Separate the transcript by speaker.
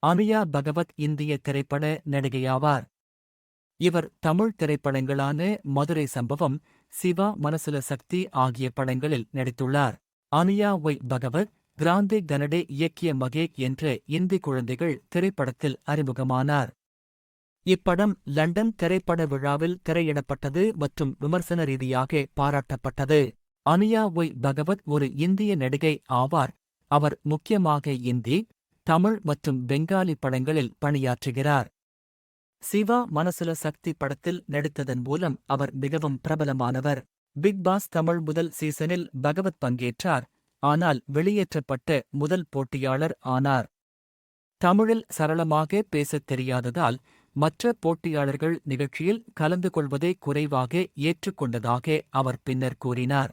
Speaker 1: அமியா பகவத் இந்திய திரைப்பட நடிகையாவார். இவர் தமிழ் திரைப்படங்களான மதுரை சம்பவம், சிவா மனசுல சக்தி ஆகிய படங்களில் நடித்துள்ளார். அமியா ஒய் பகவத், கிராந்தி கனடே இயக்கிய மகேக் என்ற இந்தி குழந்தைகள் திரைப்படத்தில் அறிமுகமானார். இப்படம் லண்டன் திரைப்பட விழாவில் திரையிடப்பட்டது மற்றும் விமர்சன ரீதியாக பாராட்டப்பட்டது. அமியா ஒய் பகவத் ஒரு இந்திய நடிகை ஆவார். அவர் முக்கியமாக இந்தி, தமிழ் மற்றும் பெங்காலி படங்களில் பணியாற்றுகிறார். சிவா மனசுல சக்தி படத்தில் நடித்ததன் மூலம் அவர் மிகவும் பிரபலமானவர். பிக் பாஸ் தமிழ் முதல் சீசனில் பகவத் பங்கேற்றார், ஆனால் வெளியேற்றப்பட்ட முதல் போட்டியாளர் ஆனார். தமிழில் சரளமாக பேசத் தெரியாததால் மற்ற போட்டியாளர்கள் நிகழ்ச்சியில் கலந்து கொள்வதை குறைவாக ஏற்றுக்கொண்டதாக அவர் பின்னர் கூறினார்.